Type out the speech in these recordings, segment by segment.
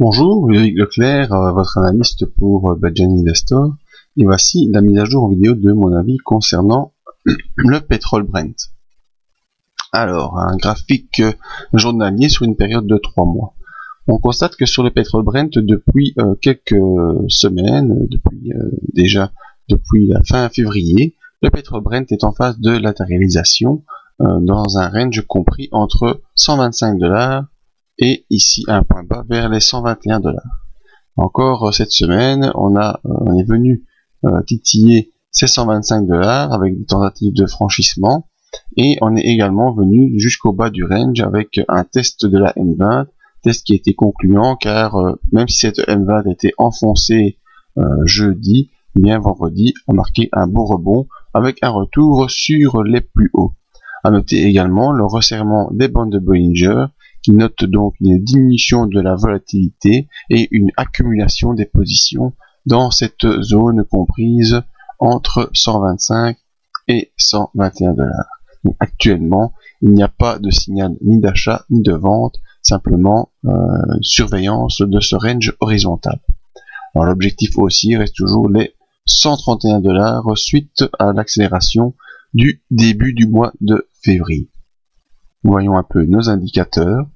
Bonjour, Ludovic Leclerc, votre analyste pour Badger Investor, et voici la mise à jour en vidéo de mon avis concernant le pétrole Brent. Alors, un graphique journalier sur une période de 3 mois. On constate que sur le pétrole Brent, depuis quelques semaines, depuis la fin février, le pétrole Brent est en phase de latéralisation dans un range compris entre 125 $ et ici un point bas vers les 121 $. Encore cette semaine, on est venu titiller ces 125 $ avec des tentatives de franchissement, et on est également venu jusqu'au bas du range avec un test de la M20, test qui a été concluant car même si cette M20 a été enfoncée jeudi, bien vendredi a marqué un beau rebond avec un retour sur les plus hauts. À noter également le resserrement des bandes de Bollinger qui note donc une diminution de la volatilité et une accumulation des positions dans cette zone comprise entre 125 et 121 $. Donc, actuellement, il n'y a pas de signal ni d'achat ni de vente, simplement surveillance de ce range horizontal. Alors l'objectif haussier reste toujours les 131 $ suite à l'accélération du début du mois de février. Voyons un peu nos indicateurs.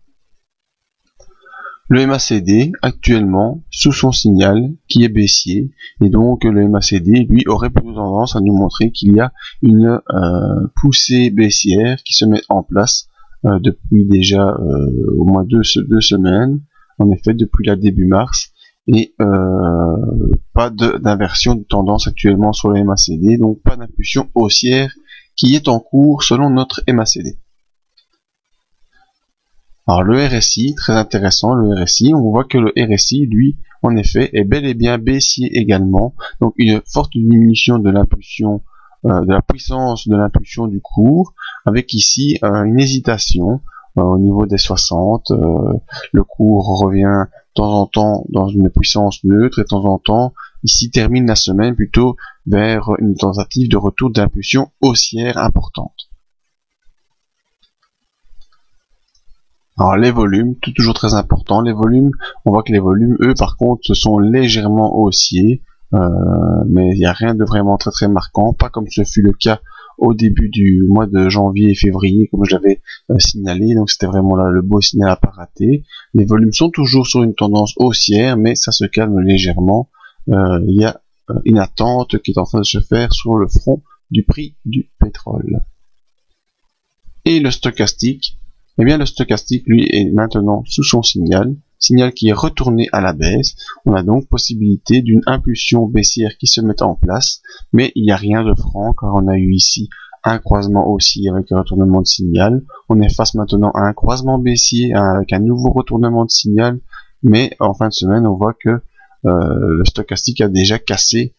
Le MACD actuellement sous son signal qui est baissier, et donc le MACD lui aurait plutôt tendance à nous montrer qu'il y a une poussée baissière qui se met en place depuis déjà au moins deux semaines, en effet depuis la début mars, et pas d'inversion de tendance actuellement sur le MACD, donc pas d'impulsion haussière qui est en cours selon notre MACD. Alors le RSI, très intéressant, le RSI, on voit que le RSI, lui, en effet, est bel et bien baissier également, donc une forte diminution de l'impulsion, de la puissance de l'impulsion du cours, avec ici une hésitation au niveau des 60, le cours revient de temps en temps dans une puissance neutre, et de temps en temps, ici termine la semaine plutôt vers une tentative de retour d'impulsion haussière importante. Alors les volumes, toujours très important, les volumes, on voit que les volumes, eux, par contre, sont légèrement haussiers, mais il n'y a rien de vraiment très marquant, pas comme ce fut le cas au début du mois de janvier et février, comme je l'avais signalé, donc c'était vraiment là le beau signal à pas rater. Les volumes sont toujours sur une tendance haussière, mais ça se calme légèrement, il y a une attente qui est en train de se faire sur le front du prix du pétrole. Et le stochastique, eh bien le stochastique lui est maintenant sous son signal qui est retourné à la baisse. On a donc possibilité d'une impulsion baissière qui se met en place, mais il n'y a rien de franc car on a eu ici un croisement haussier avec un retournement de signal. On est face maintenant à un croisement baissier avec un nouveau retournement de signal, mais en fin de semaine on voit que le stochastique a déjà cassé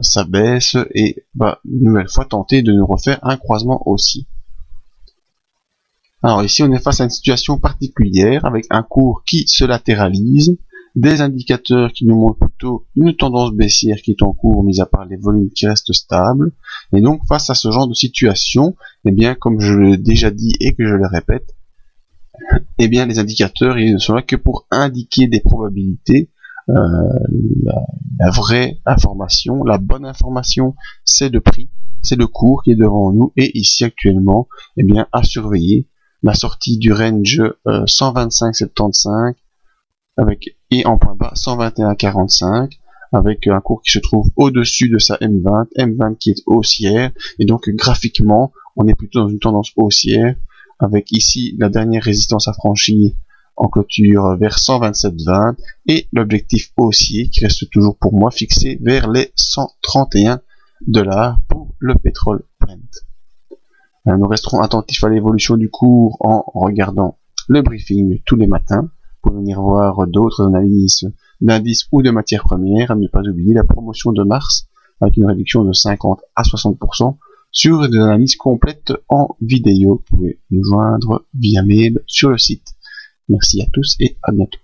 sa baisse et va une nouvelle fois tenter de nous refaire un croisement haussier. Alors ici on est face à une situation particulière avec un cours qui se latéralise, des indicateurs qui nous montrent plutôt une tendance baissière qui est en cours, mis à part les volumes qui restent stables. Et donc face à ce genre de situation, eh bien comme je l'ai déjà dit et que je le répète, eh bien les indicateurs ils ne sont là que pour indiquer des probabilités. La vraie information, la bonne information, c'est le prix, c'est le cours qui est devant nous, et ici actuellement, eh bien à surveiller la sortie du range 125,75 et en point bas 121,45 avec un cours qui se trouve au-dessus de sa M20 qui est haussière, et donc graphiquement on est plutôt dans une tendance haussière avec ici la dernière résistance à franchir en clôture vers 127,20 et l'objectif haussier qui reste toujours pour moi fixé vers les 131 $ pour le pétrole Brent. Nous resterons attentifs à l'évolution du cours en regardant le briefing tous les matins pour venir voir d'autres analyses d'indices ou de matières premières. À ne pas oublier la promotion de mars avec une réduction de 50 à 60% sur des analyses complètes en vidéo. Vous pouvez nous joindre via mail sur le site. Merci à tous et à bientôt.